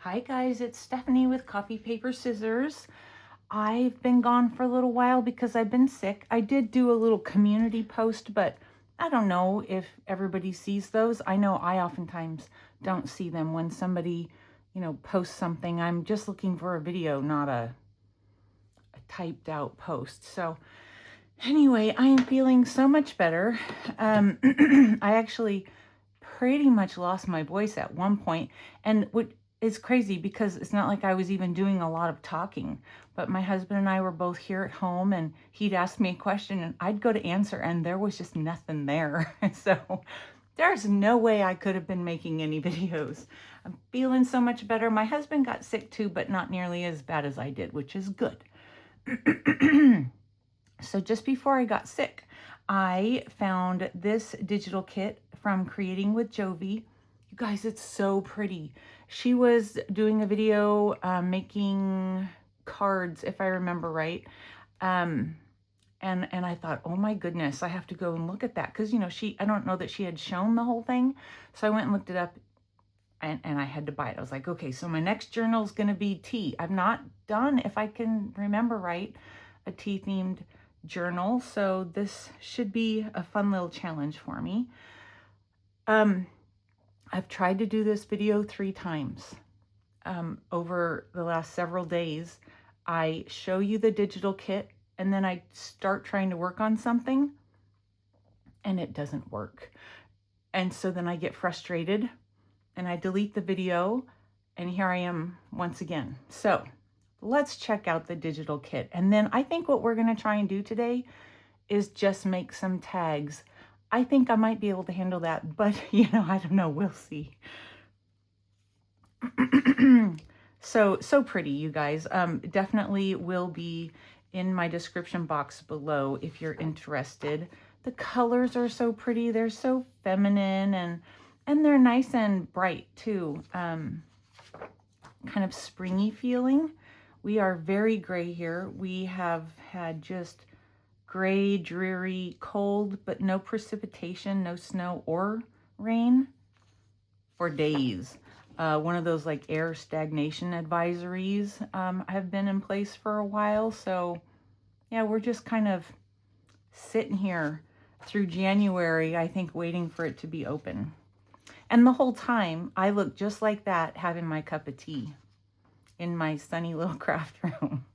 Hi guys, it's Stephanie with Coffee Paper Scissors. I've been gone for a little while because I've been sick. I did do a little community post, but I don't know if everybody sees those. I know I oftentimes don't see them when somebody, posts something. I'm just looking for a video, not a typed out post. So anyway, I am feeling so much better. I actually pretty much lost my voice at one point, and it's crazy because it's not like I was even doing a lot of talking, but my husband and I were both here at home, and he'd ask me a question and I'd go to answer and there was just nothing there. So there's no way I could have been making any videos. I'm feeling so much better. My husband got sick too, but not nearly as bad as I did, which is good. So just before I got sick, I found this digital kit from Creating with Jovi. You guys, it's so pretty. She was doing a video making cards, if I remember right. And I thought, oh my goodness, I have to go and look at that. Because, I don't know that she had shown the whole thing. So I went and looked it up and I had to buy it. I was like, okay, so my next journal is going to be tea. I've not done, if I can remember right, a tea themed journal. So this should be a fun little challenge for me. I've tried to do this video 3 times over the last several days. I show you the digital kit and then I start trying to work on something and it doesn't work. And so then I get frustrated and I delete the video and here I am once again. So let's check out the digital kit. And then I think what we're going to try and do today is just make some tags. I think I might be able to handle that, but I don't know. We'll see. So pretty, you guys. Definitely will be in my description box below if you're interested. The colors are so pretty. They're so feminine and they're nice and bright too. Kind of springy feeling. We are very gray here. We have had just gray, dreary, cold, but no precipitation, no snow or rain for days. One of those like air stagnation advisories have been in place for a while. So yeah, we're just kind of sitting here through January, I think, waiting for it to be open. And the whole time I look just like that, having my cup of tea in my sunny little craft room.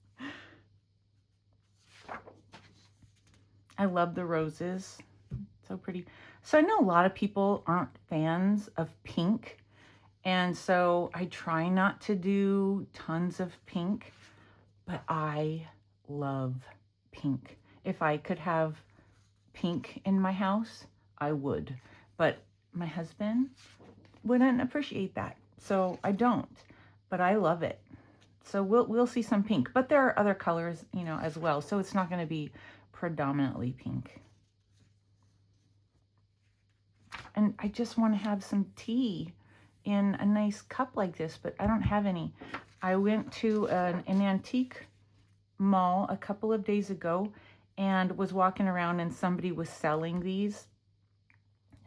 I love the roses. So pretty. So I know a lot of people aren't fans of pink. And so I try not to do tons of pink, but I love pink. If I could have pink in my house, I would. But my husband wouldn't appreciate that. So I don't, but I love it. So we'll see some pink, but there are other colors, as well. So it's not going to be predominantly pink. And I just want to have some tea in a nice cup like this, but I don't have any. I went to an antique mall a couple of days ago and was walking around and somebody was selling these.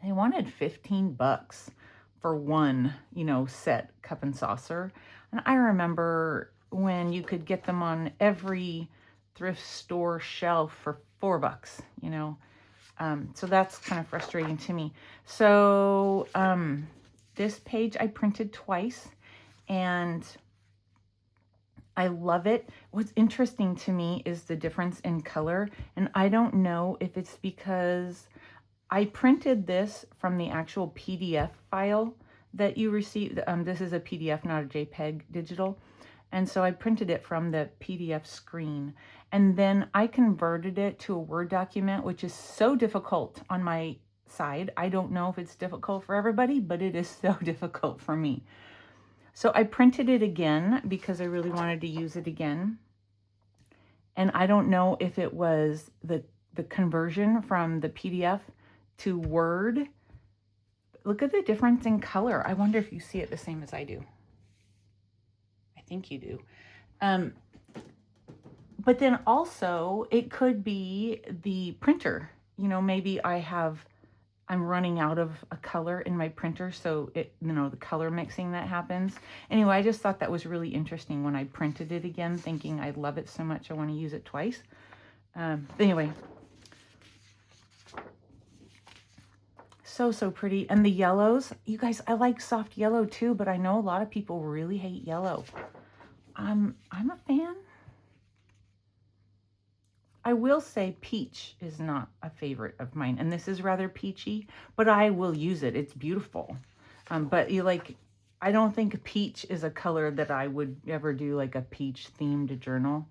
They wanted $15 for one, set cup and saucer. And I remember when you could get them on every thrift store shelf for $4, so that's kind of frustrating to me. So this page I printed twice and I love it. What's interesting to me is the difference in color. And I don't know if it's because I printed this from the actual PDF file that you received. This is a PDF, not a JPEG digital. And so I printed it from the PDF screen. And then I converted it to a Word document, which is so difficult on my side. I don't know if it's difficult for everybody, but it is so difficult for me. So I printed it again because I really wanted to use it again. And I don't know if it was the conversion from the PDF to Word. Look at the difference in color. I wonder if you see it the same as I do. I think you do. But then also it could be the printer. Maybe I'm I'm running out of a color in my printer, so it, you know, the color mixing that happens. Anyway, I just thought that was really interesting when I printed it again, thinking I love it so much I want to use it twice. Anyway, so pretty. And the yellows, you guys, I like soft yellow too, but I know a lot of people really hate yellow. I'm a fan. I will say peach is not a favorite of mine, and this is rather peachy, but I will use it. It's beautiful. But you like, I don't think peach is a color that I would ever do like a peach themed journal.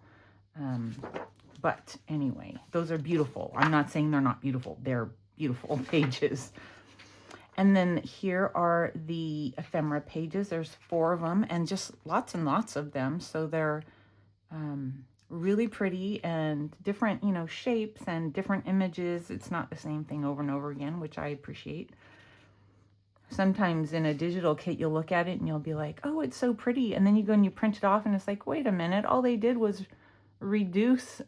But anyway, those are beautiful. I'm not saying they're not beautiful. They're beautiful pages. And then here are the ephemera pages. There's 4 of them and just lots and lots of them. So they're really pretty and different, you know, shapes and different images. It's not the same thing over and over again, which I appreciate. Sometimes in a digital kit, you'll look at it and you'll be like, oh, it's so pretty. And then you go and you print it off and it's like, wait a minute, all they did was reduce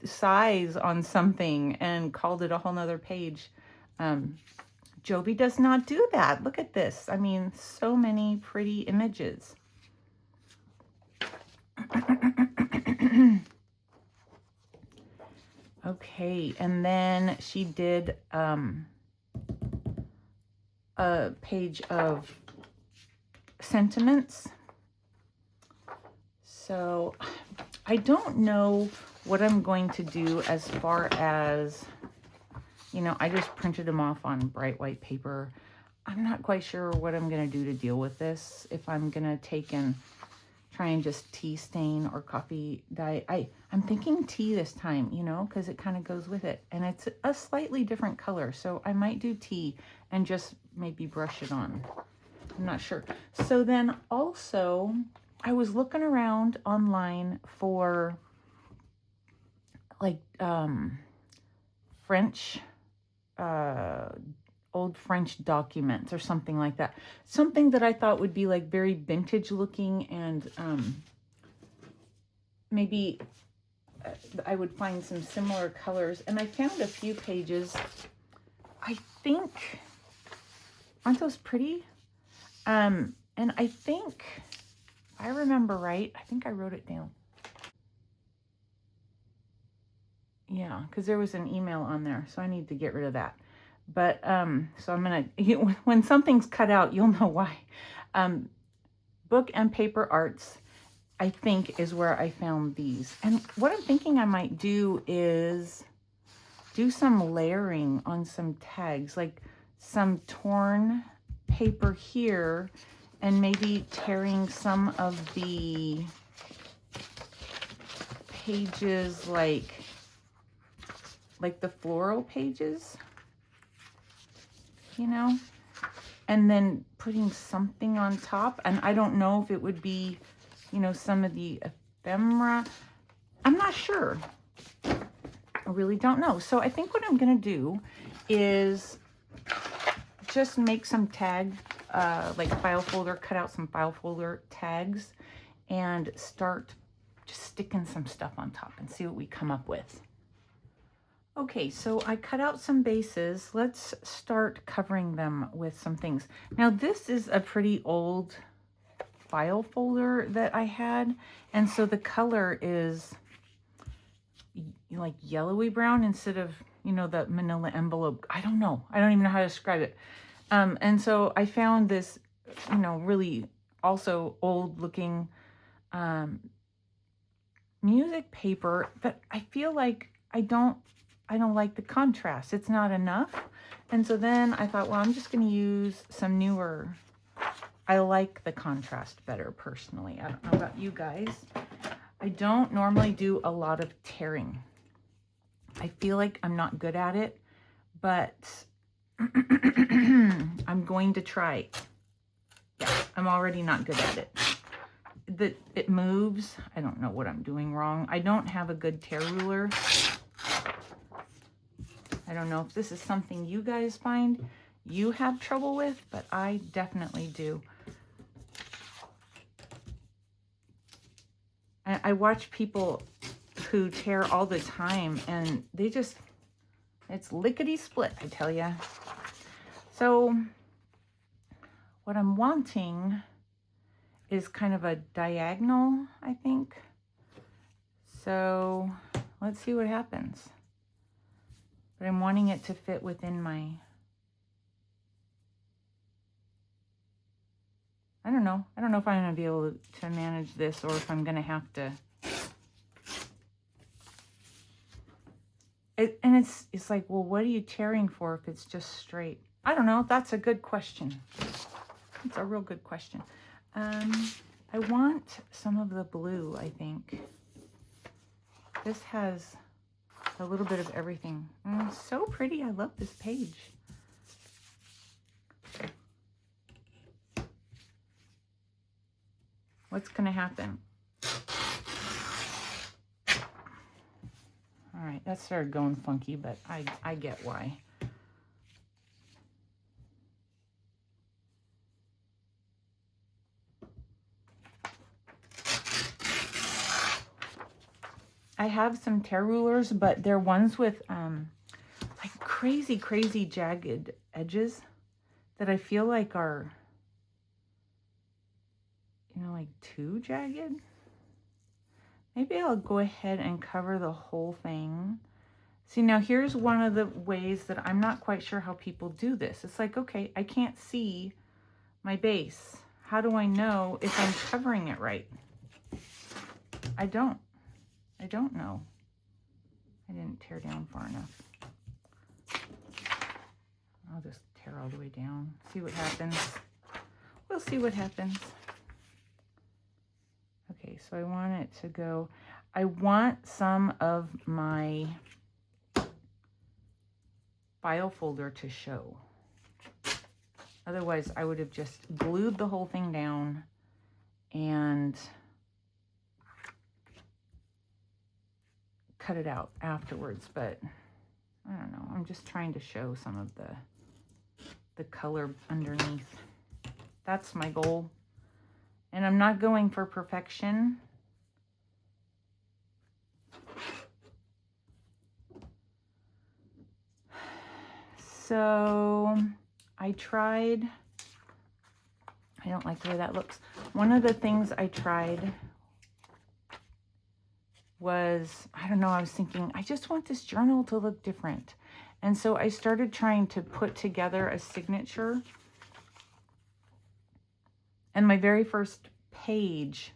size on something and called it a whole nother page. Jovi does not do that. Look at this. I mean, so many pretty images. Okay, and then she did a page of sentiments. So I don't know what I'm going to do as far as, you know, I just printed them off on bright white paper. I'm not quite sure what I'm going to do to deal with this. If I'm going to take and try and just tea stain or coffee dye. I'm thinking tea this time, you know, because it kind of goes with it. And it's a slightly different color. So I might do tea and just maybe brush it on. I'm not sure. So then also, I was looking around online for like French, old French documents or something like that. Something that I thought would be like very vintage looking and maybe I would find some similar colors. And I found a few pages. I think, aren't those pretty? And I think, if I remember right, I think I wrote it down. Yeah, because there was an email on there, so I need to get rid of that. But, so I'm going to, when something's cut out, you'll know why. Book and Paper Arts, I think, is where I found these. And what I'm thinking I might do is do some layering on some tags, like some torn paper here, and maybe tearing some of the pages like the floral pages, you know, and then putting something on top. And I don't know if it would be, you know, some of the ephemera. I'm not sure. I really don't know. So I think what I'm going to do is just make some tag, like file folder, cut out some file folder tags and start just sticking some stuff on top and see what we come up with. Okay, so I cut out some bases. Let's start covering them with some things. Now this is a pretty old file folder that I had, and so the color is like yellowy brown instead of, you know, the manila envelope. I don't know. I don't even know how to describe it. And so I found this, you know, really also old looking music paper that I feel like I don't like the contrast. It's not enough. And so then I thought, well, I'm just going to use some newer. I like the contrast better personally. I don't know about you guys. I don't normally do a lot of tearing. I feel like I'm not good at it, but I'm going to try. Yeah, I'm already not good at it. It moves. I don't know what I'm doing wrong. I don't have a good tear ruler. I don't know if this is something you guys find you have trouble with, but I definitely do. I watch people who tear all the time, and they just, it's lickety split, I tell ya. So what I'm wanting is kind of a diagonal, I think. So let's see what happens. But I'm wanting it to fit within my, I don't know. I don't know if I'm going to be able to manage this or if I'm going to have to. And it's like, well, what are you tearing for if it's just straight? I don't know. That's a good question. It's a real good question. I want some of the blue, I think. This has a little bit of everything. So pretty. I love this page. What's going to happen? All right, that started going funky, but I get why. I have some tear rulers, but they're ones with like crazy jagged edges that I feel like are, you know, like too jagged. Maybe I'll go ahead and cover the whole thing. See, now here's one of the ways that I'm not quite sure how people do this. It's like, okay, I can't see my base. How do I know if I'm covering it right? I don't know. I didn't tear down far enough. I'll just tear all the way down. See what happens. We'll see what happens. Okay, so I want it to go. I want some of my file folder to show. Otherwise, I would have just glued the whole thing down and cut it out afterwards, but I don't know. I'm just trying to show some of the color underneath. That's my goal. And I'm not going for perfection. So I tried, I don't like the way that looks. One of the things I tried was, I don't know, I was thinking, I just want this journal to look different. And so I started trying to put together a signature. And my very first page,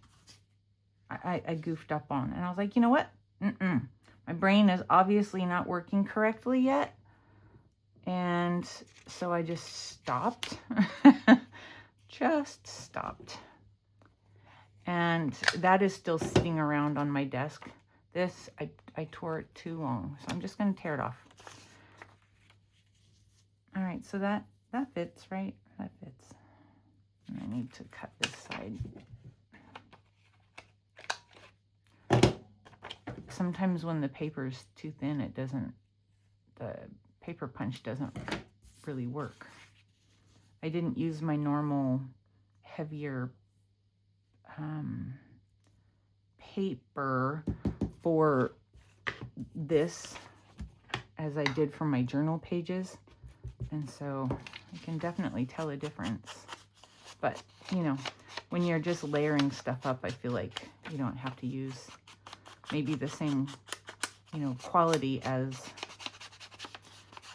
I goofed up on. And I was like, you know what? My brain is obviously not working correctly yet. And so I just stopped. Just stopped. And that is still sitting around on my desk. This, I tore it too long. So I'm just going to tear it off. All right, so that fits, right? That fits. And I need to cut this side. Sometimes when the paper's too thin, it doesn't, the paper punch doesn't really work. I didn't use my normal heavier paper for this as I did for my journal pages. And so I can definitely tell a difference. But, you know, when you're just layering stuff up, I feel like you don't have to use maybe the same, you know, quality as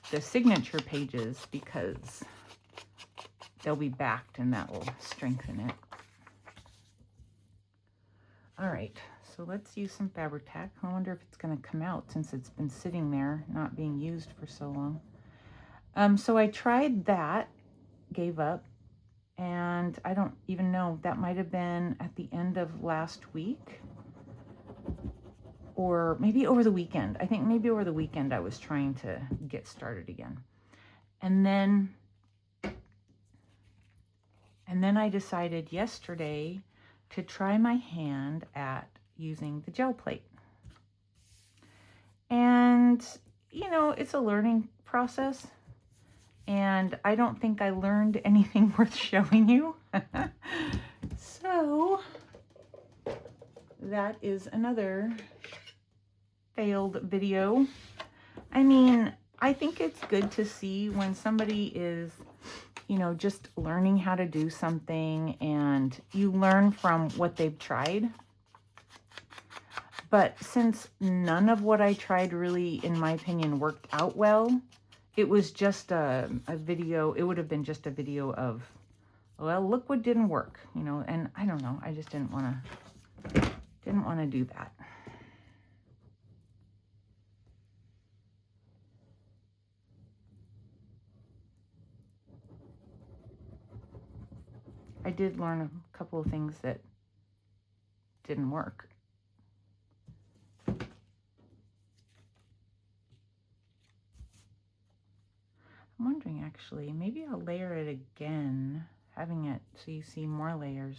the signature pages because they'll be backed and that will strengthen it. All right, so let's use some fabric tack. I wonder if it's going to come out since it's been sitting there, not being used for so long. So I tried that, gave up, and I don't even know, that might have been at the end of last week or maybe over the weekend. I think maybe over the weekend I was trying to get started again. And then I decided yesterday to try my hand at using the gel plate. And, you know, it's a learning process. And I don't think I learned anything worth showing you. So that is another failed video. I mean, I think it's good to see when somebody is you know, just learning how to do something, and you learn from what they've tried. But since none of what I tried really, in my opinion, worked out well, it was just a video. It would have been just a video of, well, look what didn't work, you know, and I don't know. I just didn't want to do that. I did learn a couple of things that didn't work. I'm wondering, actually, maybe I'll layer it again, having it so you see more layers.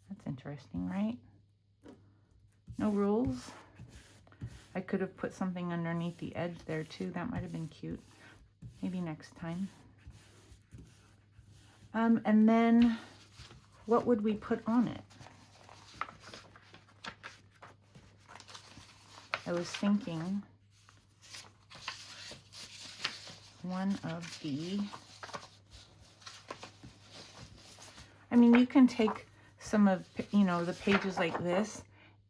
That's interesting, right? No rules. I could have put something underneath the edge there too. That might have been cute. Maybe next time. And then what would we put on it? I was thinking one of the, I mean, you can take some of, you know, the pages like this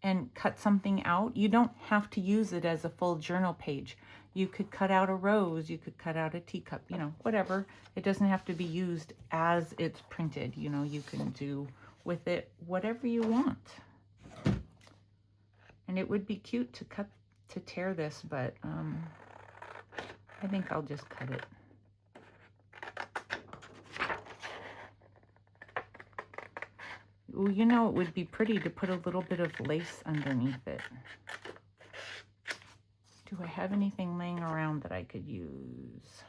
and cut something out. You don't have to use it as a full journal page. You could cut out a rose, you could cut out a teacup, you know, whatever. It doesn't have to be used as it's printed. You know, you can do with it whatever you want. And it would be cute to tear this, but I think I'll just cut it. Well, you know, it would be pretty to put a little bit of lace underneath it. Do I have anything laying around that I could use?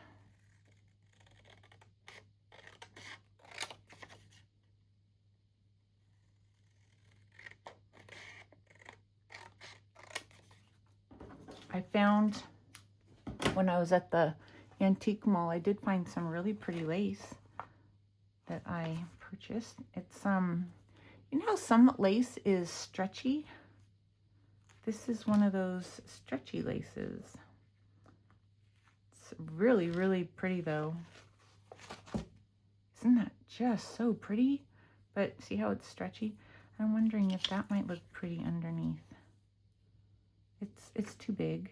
I found, when I was at the antique mall, I did find some really pretty lace that I purchased. It's you know how some lace is stretchy? This is one of those stretchy laces. It's really, really pretty though. Isn't that just so pretty? But see how it's stretchy? I'm wondering if that might look pretty underneath. It's too big.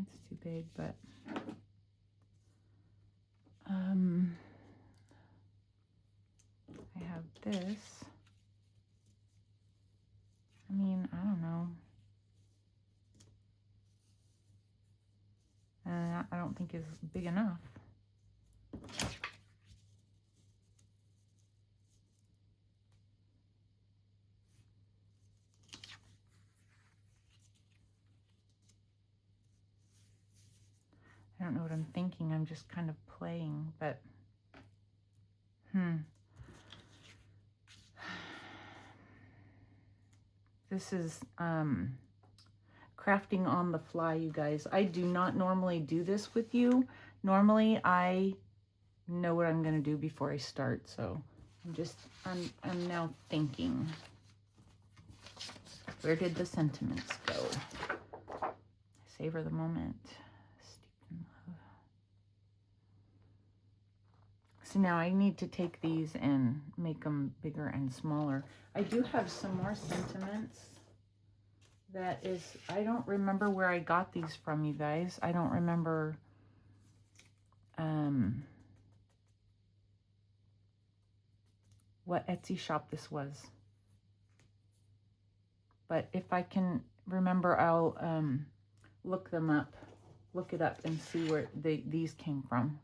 It's too big, but I have this. I mean, I don't know. I don't think it's big enough. I don't know what I'm thinking. I'm just kind of playing, but this is crafting on the fly, you guys. I do not normally do this with you. Normally, I know what I'm going to do before I start, so I'm now thinking. Where did the sentiments go? Savor the moment. So now I need to take these and make them bigger and smaller. I do have some more sentiments. That is, I don't remember where I got these from, you guys. I don't remember what Etsy shop this was. But if I can remember, I'll look them up, look it up and see where these came from.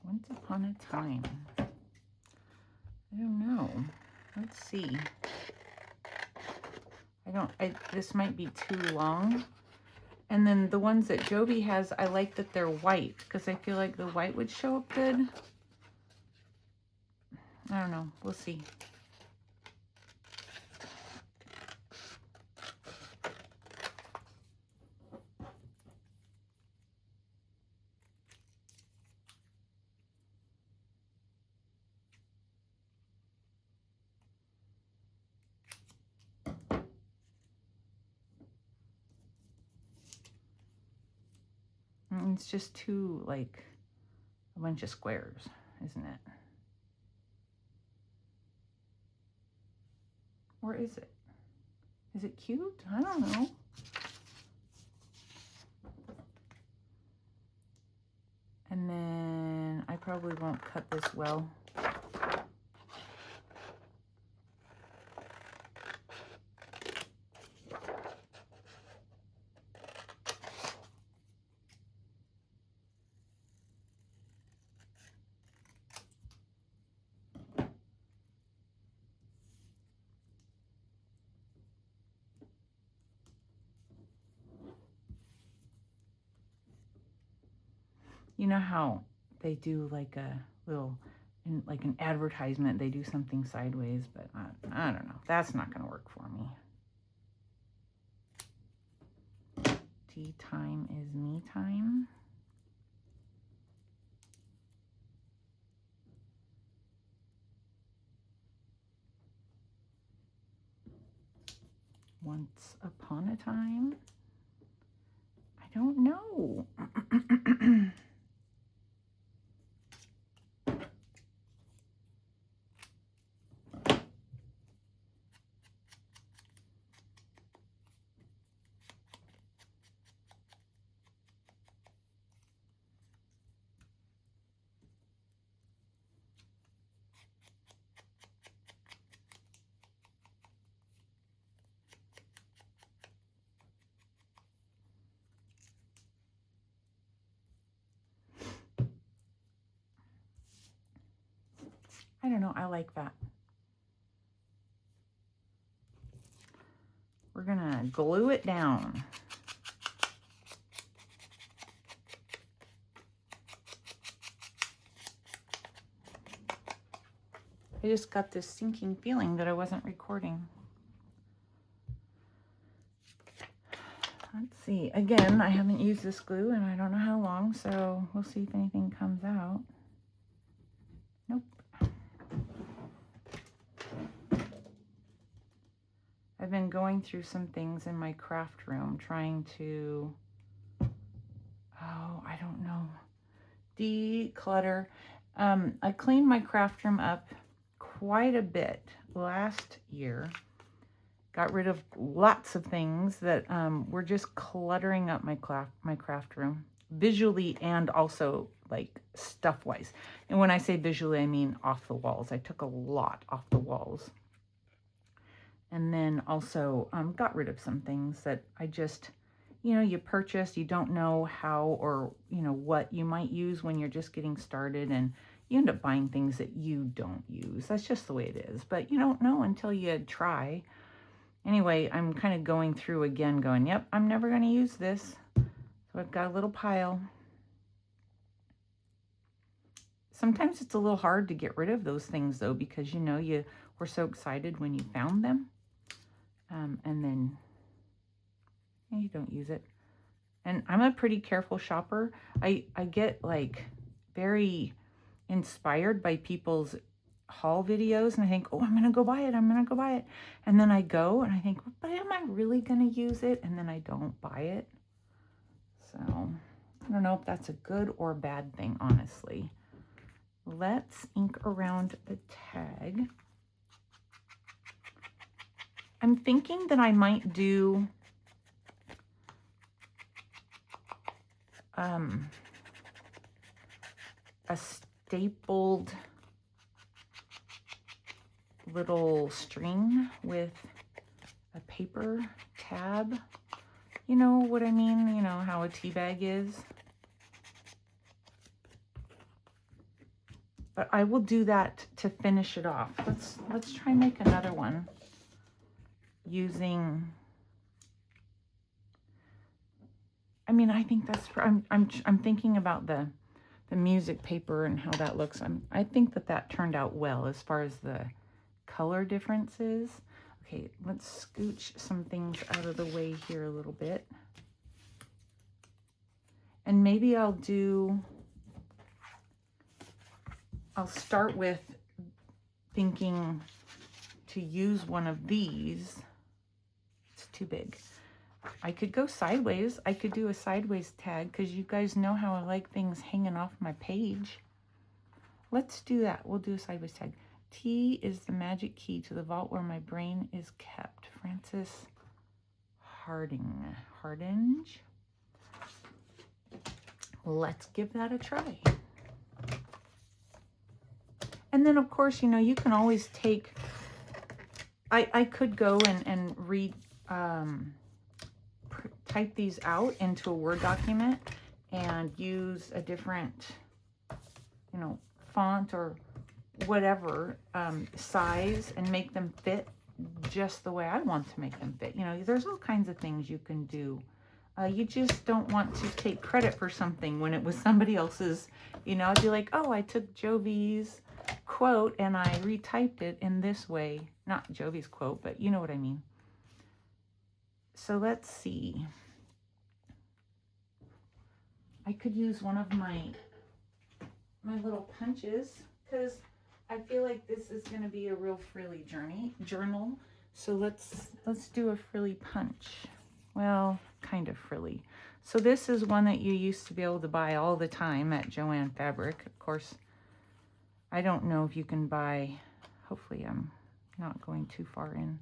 Once upon a time. I don't know. Let's see. This might be too long. And then the ones that Jovi has, I like that they're white because I feel like the white would show up good. I don't know. We'll see. It's just too, like, a bunch of squares, isn't it? Or is it? Is it cute? I don't know. And then I probably won't cut this well. You know how they do like a little, like an advertisement, they do something sideways, but I don't know. That's not going to work for me. Tea time is me time. Once upon a time. I don't know. I don't know. I like that. We're going to glue it down. I just got this sinking feeling that I wasn't recording. Let's see. Again, I haven't used this glue and I don't know how long, so we'll see if anything comes out. Nope. I've been going through some things in my craft room, trying to, I don't know, declutter. I cleaned my craft room up quite a bit last year. Got rid of lots of things that were just cluttering up my craft room, visually and also like stuff-wise. And when I say visually, I mean off the walls. I took a lot off the walls. And then also got rid of some things that I just, you purchase, you don't know how or, what you might use when you're just getting started, and you end up buying things that you don't use. That's just the way it is. But you don't know until you try. Anyway, I'm kind of going through again going, yep, I'm never going to use this. So I've got a little pile. Sometimes it's a little hard to get rid of those things though, because you were so excited when you found them. And then you don't use it. And I'm a pretty careful shopper. I get like very inspired by people's haul videos, and I think, oh, I'm gonna go buy it, and then I go and I think, but am I really gonna use it? And then I don't buy it. So I don't know if that's a good or bad thing, honestly. Let's ink around the tag. I'm thinking that I might do a stapled little string with a paper tab. You know what I mean? You know how a tea bag is. But I will do that to finish it off. Let's try and make another one using, I think that's, I'm thinking about the music paper and how that looks. I think that turned out well as far as the color differences. Okay, let's scooch some things out of the way here a little bit. And maybe I'll start with thinking to use one of these. It's too big. I could go sideways. I could do a sideways tag because you guys know how I like things hanging off my page. Let's do that. We'll do a sideways tag. T is the magic key to the vault where my brain is kept. Francis Hardinge. Let's give that a try. And then, of course, you know, you can always take, I could go and type these out into a Word document and use a different, you know, font or whatever size and make them fit just the way I want to make them fit. You know, there's all kinds of things you can do. You just don't want to take credit for something when it was somebody else's. You know, I'd be like, oh, I took Jovi's quote and I retyped it in this way. Not Jovi's quote, but you know what I mean. So let's see. I could use one of my little punches because I feel like this is going to be a real frilly journal. So let's do a frilly punch. Well, kind of frilly. So this is one that you used to be able to buy all the time at Joann Fabric. Of course, I don't know if you can buy, hopefully I'm not going too far in.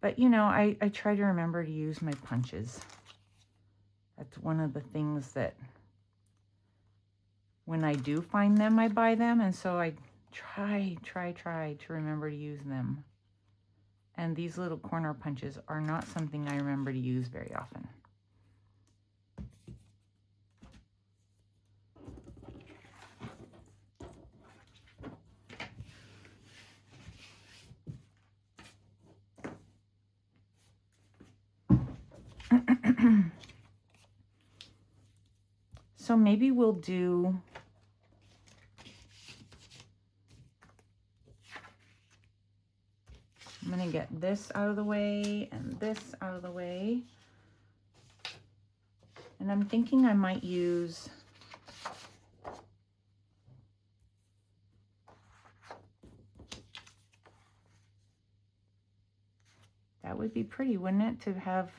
But, you know, I try to remember to use my punches. That's one of the things that when I do find them, I buy them. And so I try to remember to use them. And these little corner punches are not something I remember to use very often. So maybe we'll do I'm going to get this out of the way and this out of the way. And I'm thinking I might use that would be pretty, wouldn't it, to have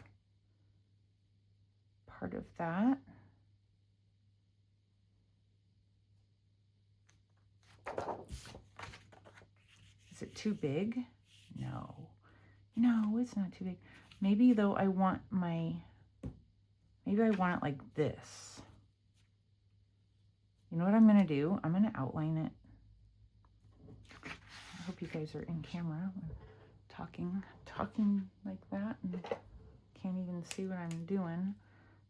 part of that. Is it too big? No, it's not too big. Maybe though I want maybe I want it like this. You know what I'm going to do? I'm going to outline it. I hope you guys are in camera. I'm talking like that and can't even see what I'm doing.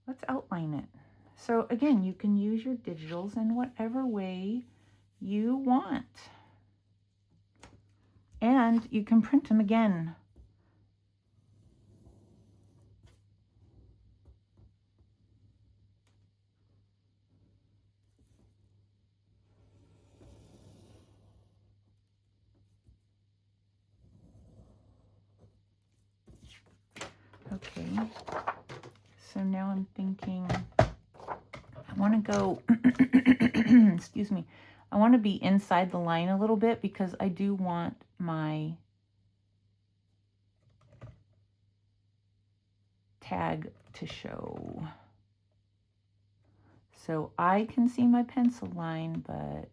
Let's outline it. So again, you can use your digitals in whatever way you want. And you can print them again. Okay, so now I'm thinking I want to go, excuse me, I want to be inside the line a little bit because I do want my tag to show. So I can see my pencil line, but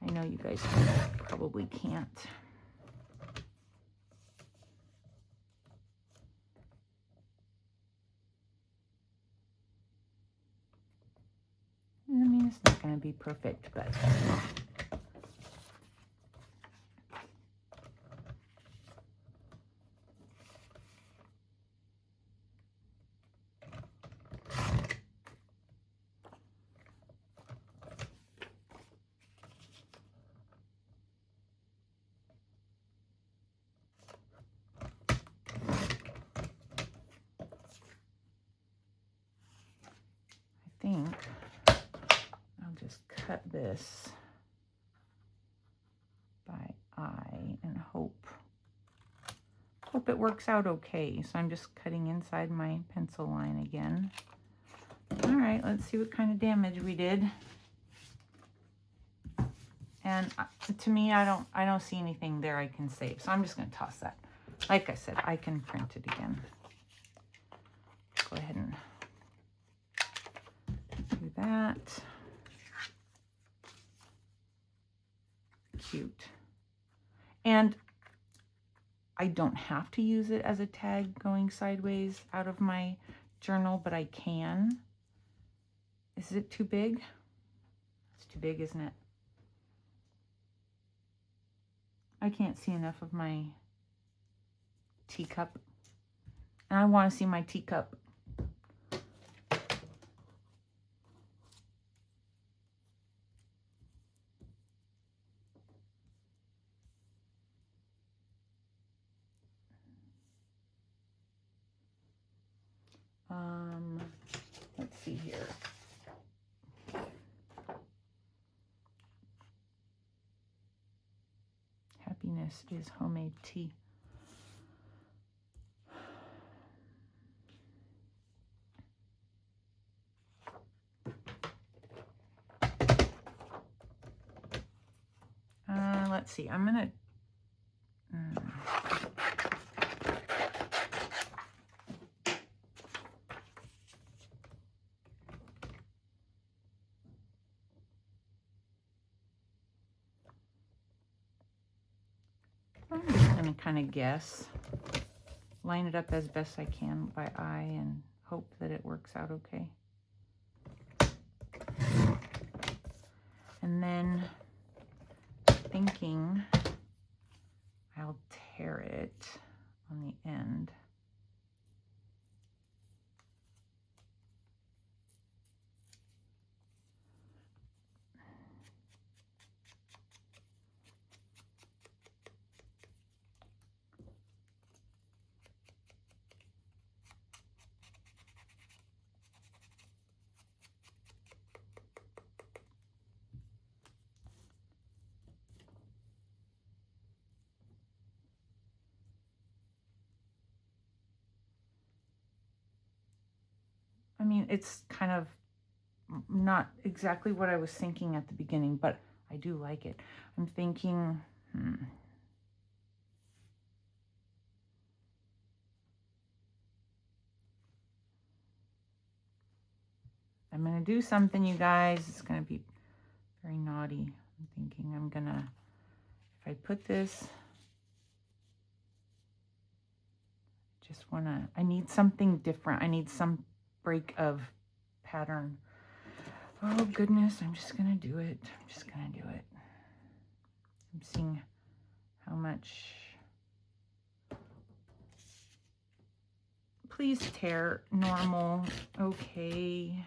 I know you guys probably can't. I mean, it's not going to be perfect, but I think I'll just cut this by eye and hope it works out okay. So I'm just cutting inside my pencil line again. All right, let's see what kind of damage we did. And to me, I don't see anything there I can save. So I'm just going to toss that. Like I said, I can print it again. Go ahead and do that. Cute. And I don't have to use it as a tag going sideways out of my journal, but I can. Is it too big? It's too big, isn't it? I can't see enough of my teacup. And I want to see my teacup. Let's see here. Happiness is homemade tea. Let's see. I'm gonna. I'm just gonna kind of guess. Line it up as best I can by eye and hope that it works out okay. And then thinking I'll tear it on the end. I mean, it's kind of not exactly what I was thinking at the beginning, but I do like it. I'm thinking, I'm going to do something, you guys. It's going to be very naughty. I'm thinking I'm going to, if I put this, just want to, I need something different. I need some break of pattern. Oh goodness, I'm just gonna do it. I'm just gonna do it. I'm seeing how much. Please tear normal. Okay.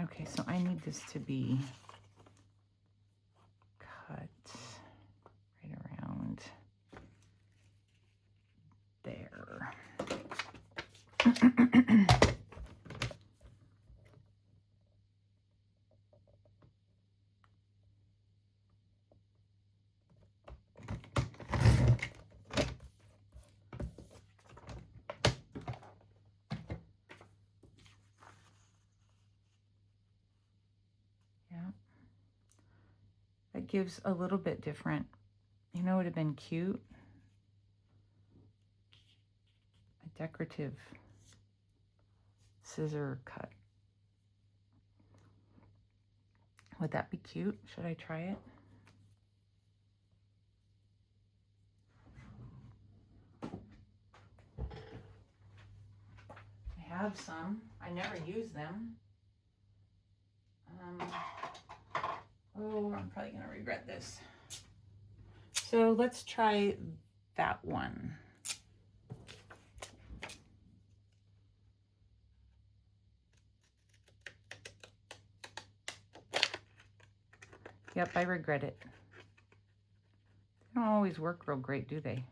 Okay, so I need this to be cut right around there. That gives a little bit different. You know, it would have been cute. A decorative scissor cut. Would that be cute? Should I try it? I have some. I never use them. Oh, I'm probably gonna regret this. So let's try that one. Yep, I regret it. They don't always work real great, do they?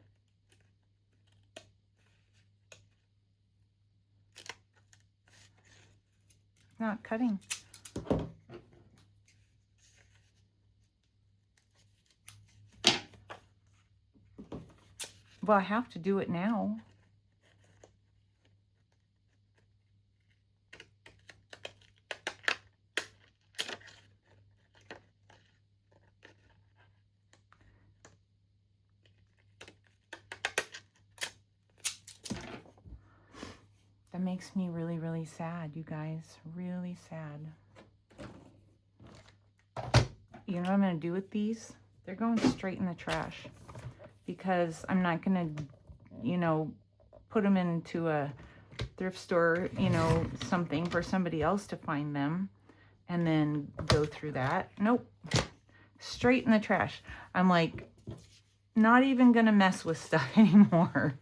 Not cutting. Well, I have to do it now. That makes me really, really sad, you guys. Really sad. You know what I'm going to do with these? They're going straight in the trash. Because I'm not going to, you know, put them into a thrift store, you know, something for somebody else to find them. And then go through that. Nope. Straight in the trash. I'm like, not even going to mess with stuff anymore.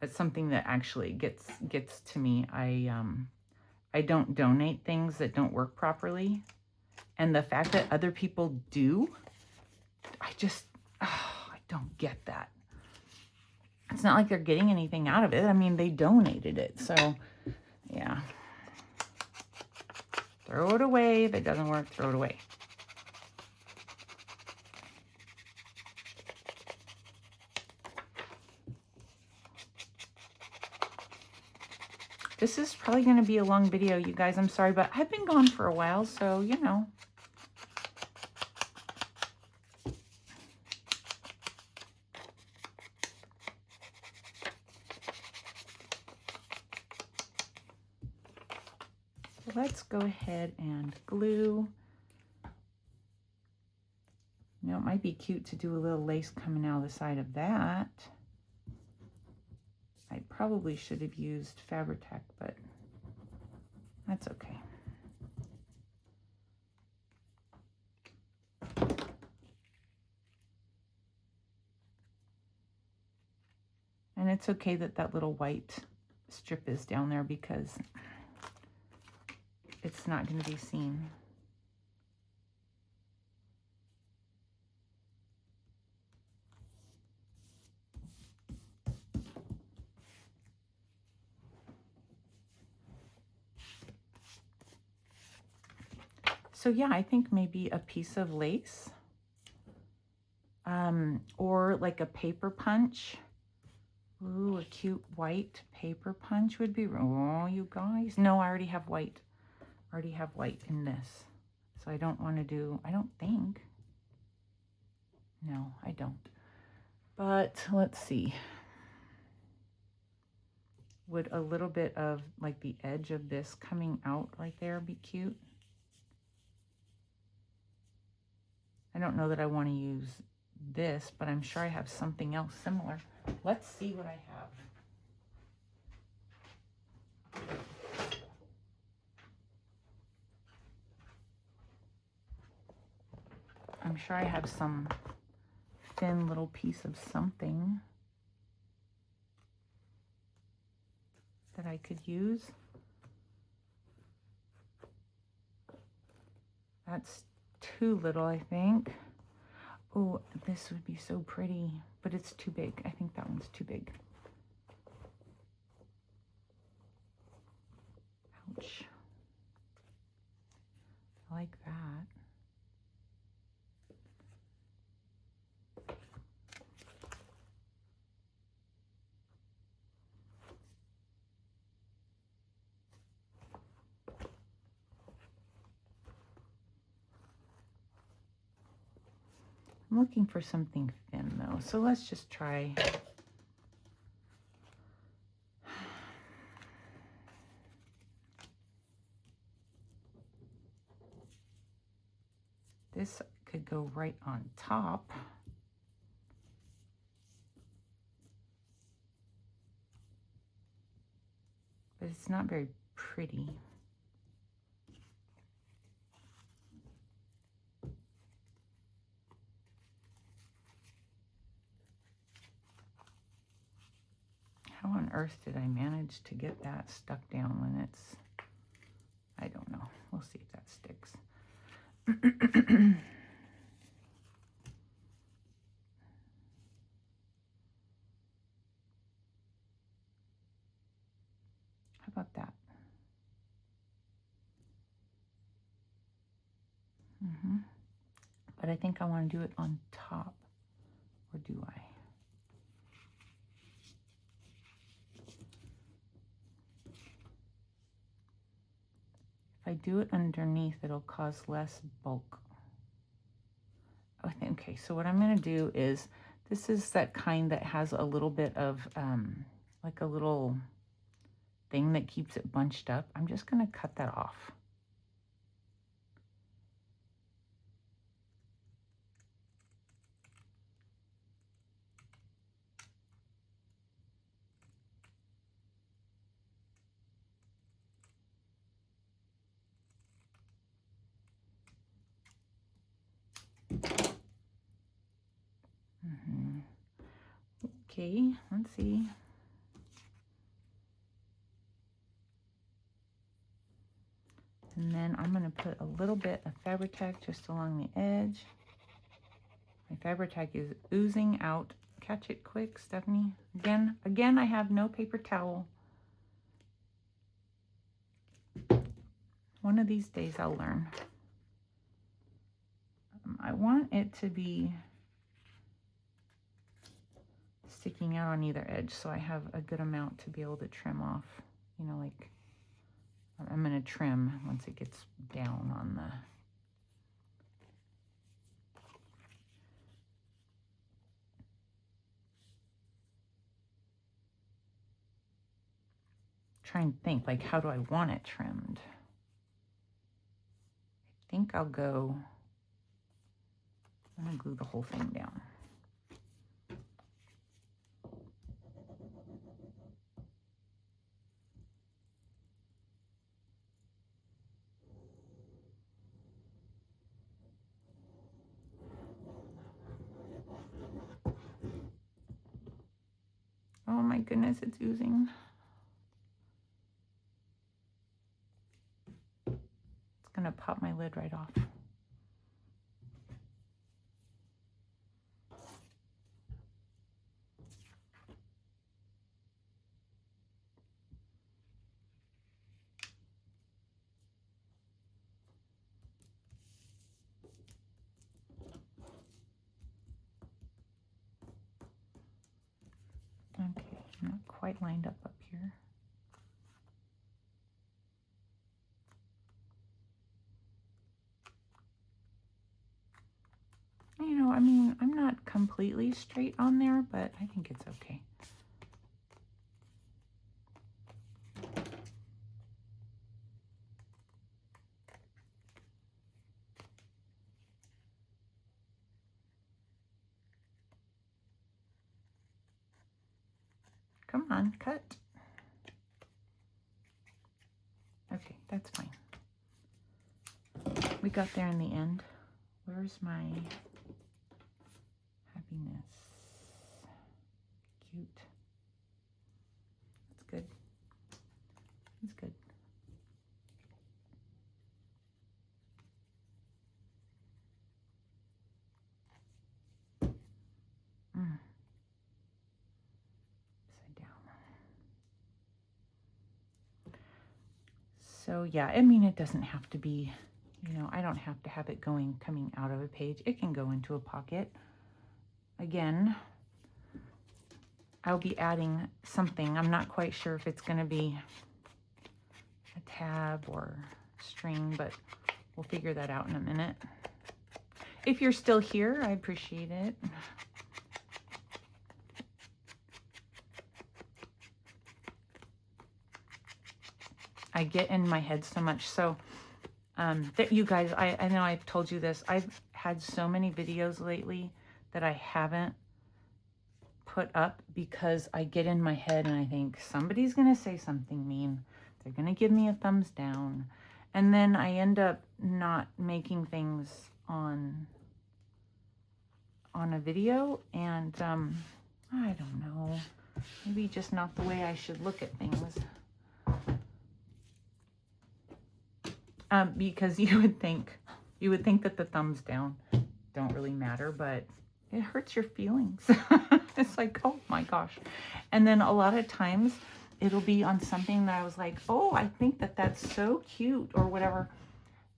It's something that actually gets to me. I don't donate things that don't work properly, and the fact that other people do, I don't get that. It's not like they're getting anything out of it. I mean, they donated it, so yeah. Throw it away. If it doesn't work, throw it away. This is probably going to be a long video, you guys. I'm sorry, but I've been gone for a while, so, you know. So let's go ahead and glue. You know, it might be cute to do a little lace coming out of the side of that. I probably should have used Fabri-Tac, but that's okay. And it's okay that that little white strip is down there because it's not going to be seen. So yeah, I think maybe a piece of lace, or like a paper punch. Ooh, a cute white paper punch would be, oh, you guys. No, I already have white. I already have white in this. So I don't want to do, I don't think. No, I don't. But let's see. Would a little bit of like the edge of this coming out right there be cute? I don't know that I want to use this, but I'm sure I have something else similar. Let's see what I have. I'm sure I have some thin little piece of something that I could use. That's too little, I think. Oh, this would be so pretty, but it's too big. I think that one's too big. Ouch. I like that. I'm looking for something thin though, so let's just try. This could go right on top. But it's not very pretty. How on earth did I manage to get that stuck down when it's, I don't know. We'll see if that sticks. How about that? but I think I want to do it on top. Or do I? If I do it underneath, it'll cause less bulk. Okay, so what I'm going to do is, this is that kind that has a little bit of, like a little thing that keeps it bunched up. I'm just going to cut that off. Okay, let's see. And then I'm going to put a little bit of Fabri-Tac just along the edge. My Fabri-Tac is oozing out. Catch it quick, Stephanie. Again, I have no paper towel. One of these days I'll learn. I want it to be sticking out on either edge, so I have a good amount to be able to trim off. You know, like, I'm going to trim once it gets down on the... Try and think, like, how do I want it trimmed? I think I'll go... I'm going to glue the whole thing down. Oh my goodness, it's oozing. It's gonna pop my lid right off. Okay, I'm not quite lined up here. You know, I mean, I'm not completely straight on there, but I think it's okay. Come on, cut. Okay, that's fine. We got there in the end. Where's my happiness? Cute. That's good. That's good. Upside down. So yeah, I mean, it doesn't have to be, you know, I don't have to have it coming out of a page. It can go into a pocket. Again, I'll be adding something. I'm not quite sure if it's going to be a tab or string, but we'll figure that out in a minute. If you're still here, I appreciate it. I get in my head so much. So that you guys, I know I've told you this. I've had so many videos lately that I haven't put up because I get in my head and I think somebody's going to say something mean. They're going to give me a thumbs down. And then I end up not making things on a video. And I don't know. Maybe just not the way I should look at things. Because you would think that the thumbs down don't really matter, but it hurts your feelings. It's like, oh my gosh. And then a lot of times it'll be on something that I was like, oh, I think that that's so cute or whatever.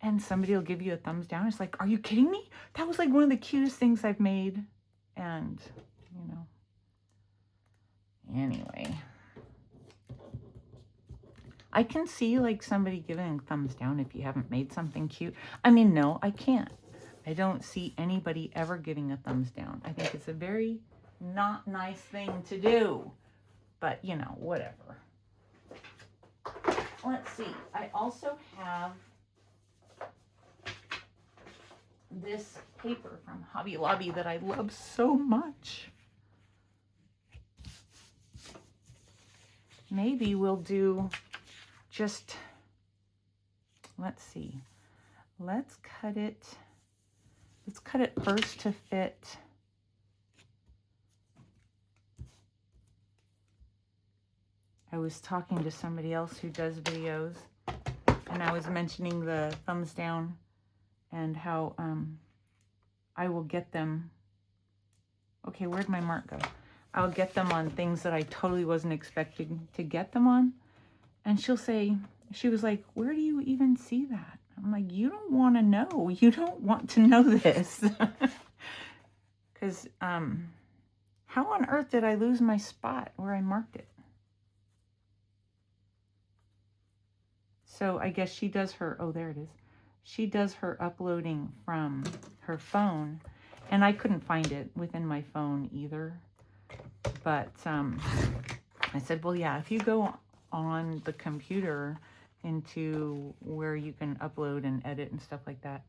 and somebody will give you a thumbs down. It's like, are you kidding me? That was like one of the cutest things I've made. And, you know, anyway, I can see like somebody giving a thumbs down if you haven't made something cute. I mean, no, I can't. I don't see anybody ever giving a thumbs down. I think it's a very not nice thing to do, but you know, whatever. Let's see. I also have this paper from Hobby Lobby that I love so much. Maybe we'll do just, let's see. Let's cut it first to fit. I was talking to somebody else who does videos, and I was mentioning the thumbs down and how I will get them. Okay, where'd my mark go? I'll get them on things that I totally wasn't expecting to get them on. And she was like, where do you even see that? I'm like, you don't want to know. You don't want to know this. Because how on earth did I lose my spot where I marked it? So I guess she does her, oh, there it is. She does her uploading from her phone. And I couldn't find it within my phone either. But I said, well, yeah, if you go on the computer into where you can upload and edit and stuff like that,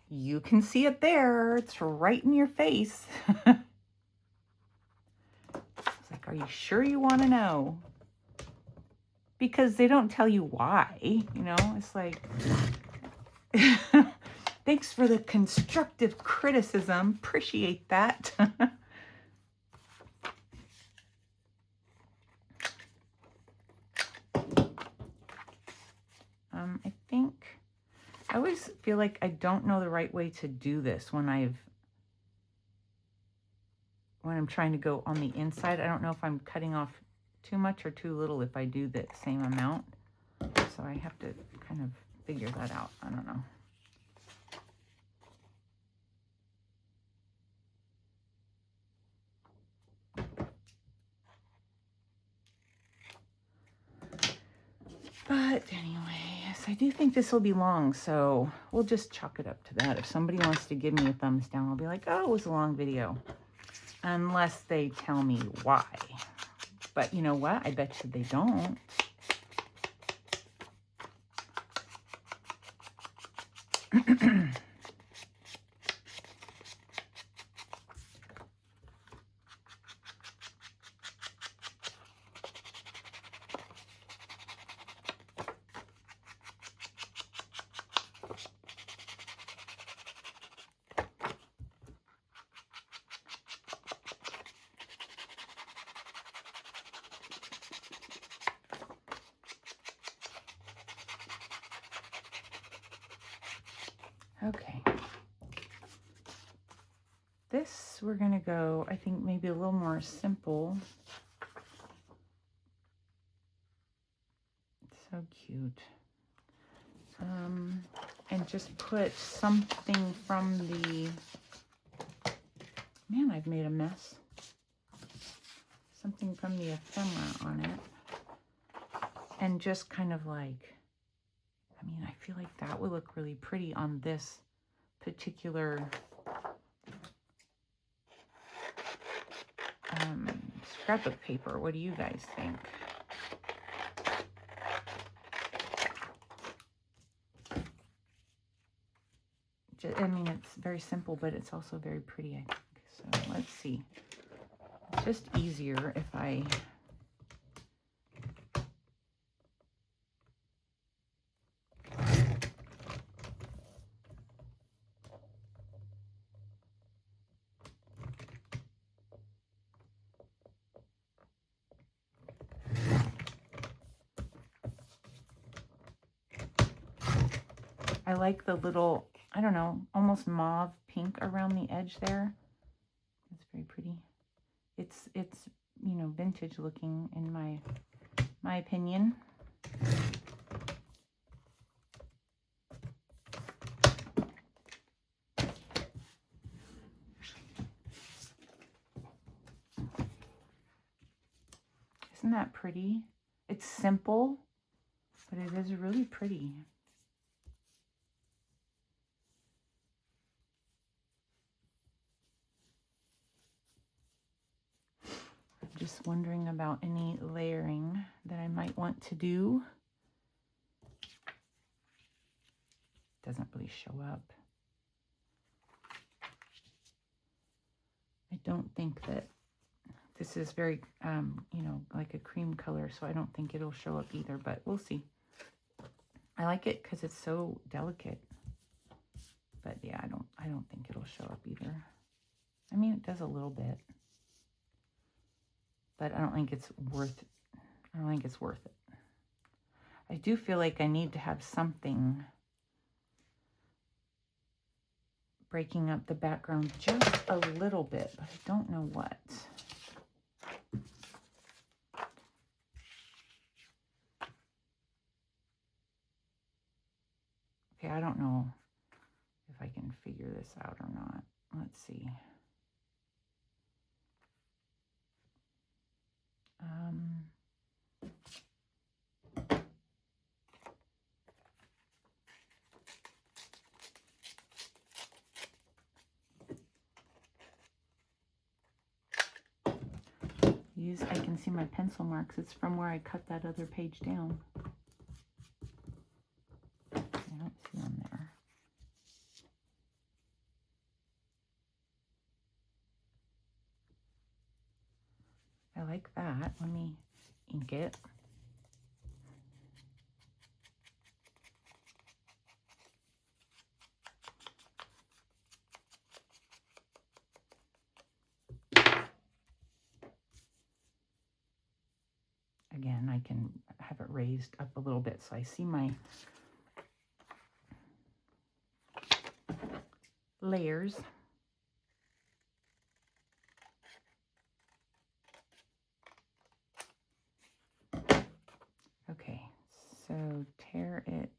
you can see it there. It's right in your face. It's like, are you sure you want to know? Because they don't tell you why, you know? It's like, thanks for the constructive criticism. Appreciate that. I think I always feel like I don't know the right way to do this when I'm trying to go on the inside. I don't know if I'm cutting off too much or too little if I do the same amount. So I have to kind of figure that out. I don't know. But anyway, yes, I do think this will be long, so we'll just chalk it up to that. If somebody wants to give me a thumbs down, I'll be like, oh, it was a long video. Unless they tell me why. But you know what? I bet you they don't. Okay. This, we're going to go, I think, maybe a little more simple. It's so cute. And just put something from the, man, I've made a mess. Something from the ephemera on it. And just kind of like, I mean, I feel like that would look really pretty on this particular scrapbook paper. What do you guys think? I mean, it's very simple, but it's also very pretty, I think. So let's see. It's just easier if I... I like the little, I don't know, almost mauve pink around the edge there. It's very pretty. It's you know, vintage looking in my opinion. Isn't that pretty? It's simple, but it is really pretty. I'm just wondering about any layering that I might want to do. Doesn't really show up. I don't think that this is very, you know, like a cream color, so I don't think it'll show up either, but we'll see. I like it because it's so delicate. But yeah, I don't think it'll show up either. I mean, it does a little bit. But I don't think it's worth it. I do feel like I need to have something breaking up the background just a little bit, but I don't know what. Okay, I don't know if I can figure this out or not. Let's see. I can see my pencil marks. It's from where I cut that other page down. I don't see them there. I like that. Let me ink it. Again, I can have it raised up a little bit so I see my layers. Okay, so tear it.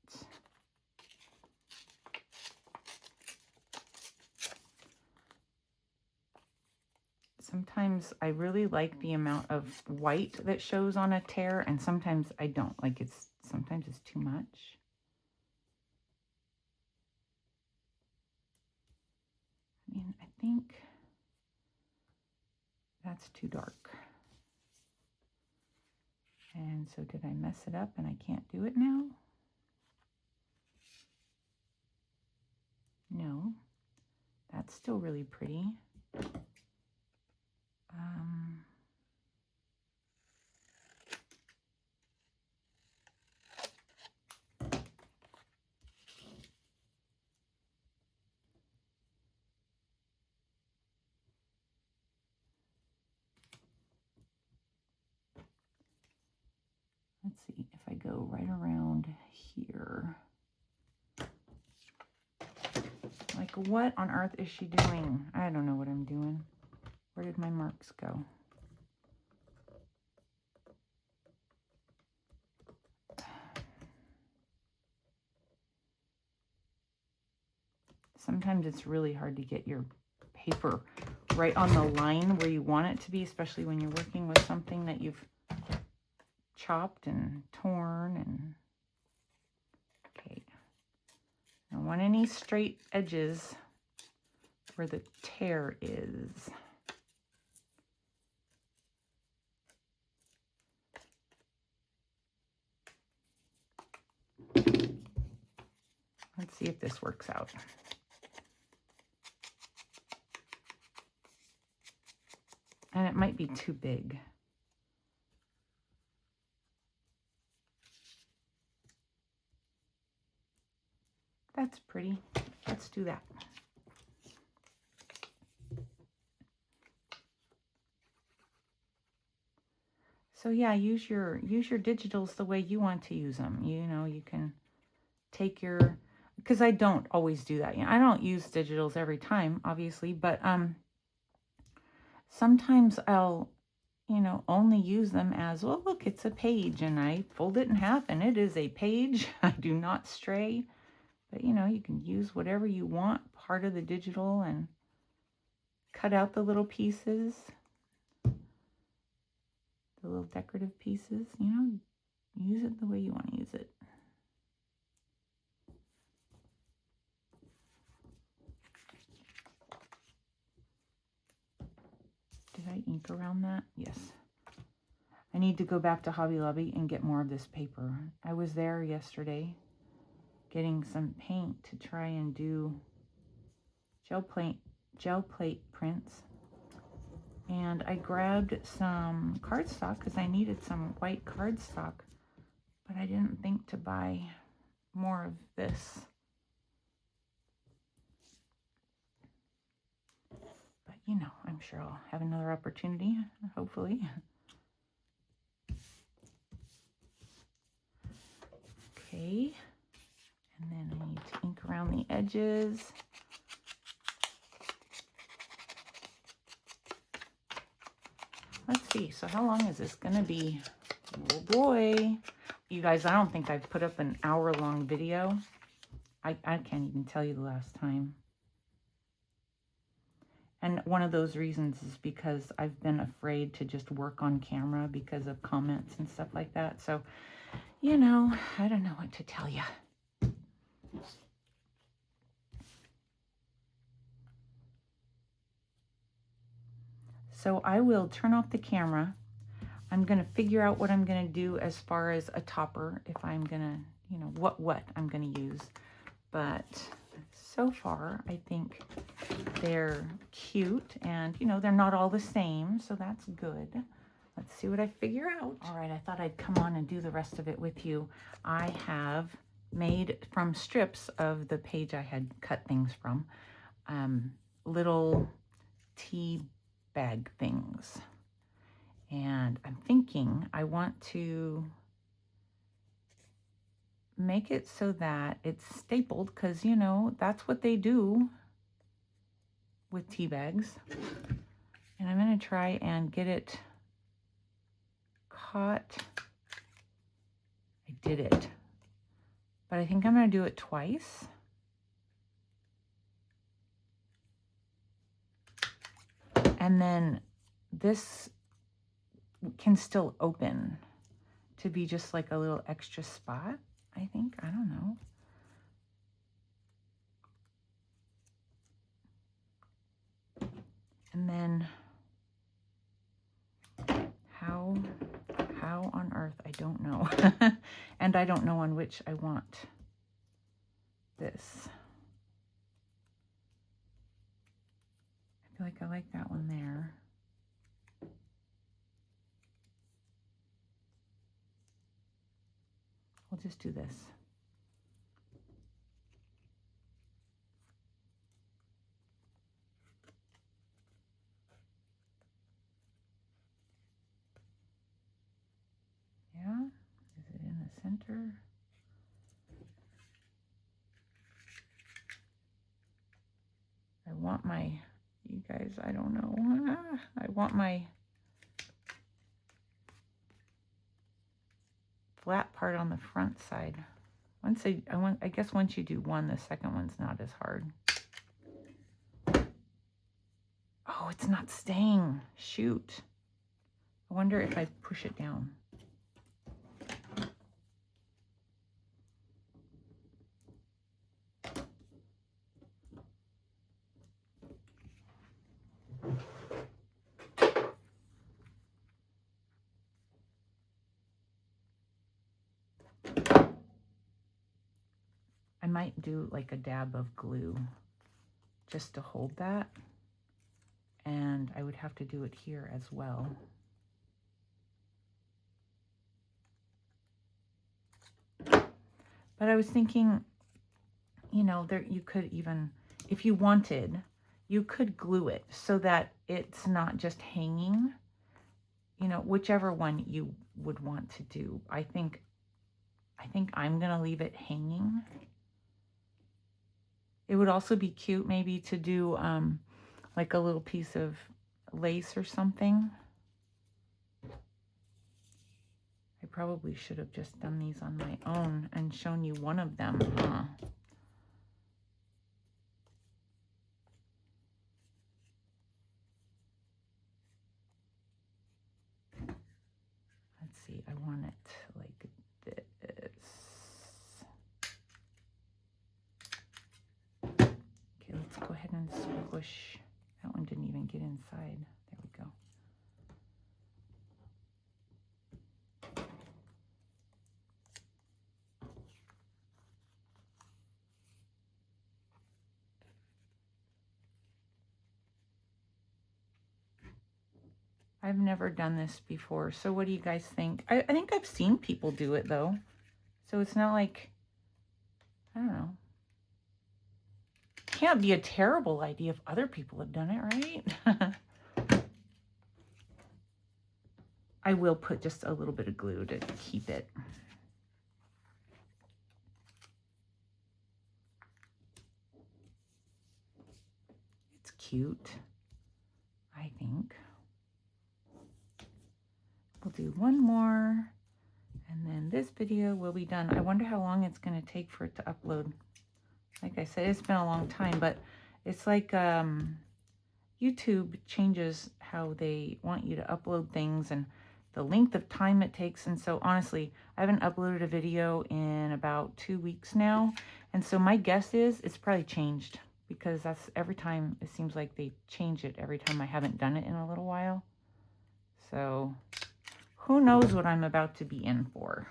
Sometimes I really like the amount of white that shows on a tear, and sometimes I don't. Like sometimes it's too much. I mean, I think that's too dark. And so did I mess it up and I can't do it now? No, that's still really pretty. Let's see if I go right around here. Like, what on earth is she doing? I don't know what I'm doing. Where did my marks go? Sometimes it's really hard to get your paper right on the line where you want it to be, especially when you're working with something that you've chopped and torn. And okay, I don't want any straight edges where the tear is. Let's see if this works out. And it might be too big. That's pretty. Let's do that. So yeah, use your digitals the way you want to use them. You know, you can take your, because I don't always do that. You know, I don't use digitals every time, obviously, but sometimes I'll, you know, only use them as, well, look, it's a page, and I fold it in half, and it is a page. I do not stray. But, you know, you can use whatever you want, part of the digital, and cut out the little pieces. the little decorative pieces, you know, use it the way you want to use it. Did I ink around that? Yes. I need to go back to Hobby Lobby and get more of this paper. I was there yesterday getting some paint to try and do gel plate prints. And I grabbed some cardstock because I needed some white cardstock, but I didn't think to buy more of this. But you know, I'm sure I'll have another opportunity, hopefully. Okay, and then I need to ink around the edges. Let's see, so how long is this gonna be? Oh boy. You guys, I don't think I've put up an hour-long video. I can't even tell you the last time. And one of those reasons is because I've been afraid to just work on camera because of comments and stuff like that. So, you know, I don't know what to tell you. So I will turn off the camera. I'm going to figure out what I'm going to do as far as a topper, if I'm going to, you know, what I'm going to use. But so far, I think they're cute, and, you know, they're not all the same, so that's good. Let's see what I figure out. All right, I thought I'd come on and do the rest of it with you. I have made from strips of the page I had cut things from, little tea bag things. And I'm thinking I want to make it so that it's stapled, because, you know, that's what they do with tea bags. And I'm going to try and get it caught. I did it. But I think I'm going to do it twice. And then this can still open to be just like a little extra spot, I think. I don't know. And then how on earth, I don't know. And I don't know on which I want this. I feel like I like that one there. We'll just do this. Yeah, is it in the center? I want my, you guys, I don't know. I want my flat part on the front side. I guess once you do one, the second one's not as hard. Oh, it's not staying. Shoot. I wonder if I push it down. I might do like a dab of glue just to hold that. And I would have to do it here as well. But I was thinking, you know, there you could even, if you wanted, you could glue it so that it's not just hanging, you know, whichever one you would want to do. I think I'm going to leave it hanging. It would also be cute maybe to do like a little piece of lace or something. I probably should have just done these on my own and shown you one of them, huh? I want it like this. Okay, let's go ahead and squish. That one didn't even get inside. There we go. I've never done this before, so what do you guys think? I think I've seen people do it, though. So it's not like, I don't know. Can't be a terrible idea if other people have done it, right? I will put just a little bit of glue to keep it. It's cute, I think. We'll do one more, and then this video will be done. I wonder how long it's going to take for it to upload. Like I said, it's been a long time, but it's like YouTube changes how they want you to upload things and the length of time it takes. And so honestly, I haven't uploaded a video in about 2 weeks now. And so my guess is it's probably changed, because that's every time it seems like they change it every time I haven't done it in a little while. So who knows what I'm about to be in for.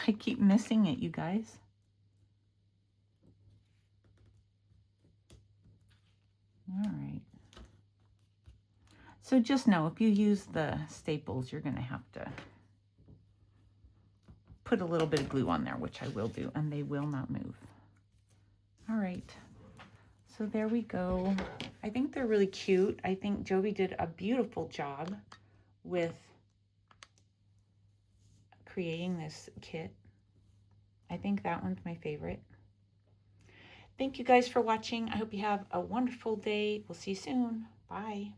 I keep missing it, you guys. All right. So just know, if you use the staples, you're going to have to put a little bit of glue on there, which I will do, and they will not move. All right. So there we go. I think they're really cute. I think Jovi did a beautiful job with creating this kit. I think that one's my favorite. Thank you guys for watching. I hope you have a wonderful day. We'll see you soon. Bye.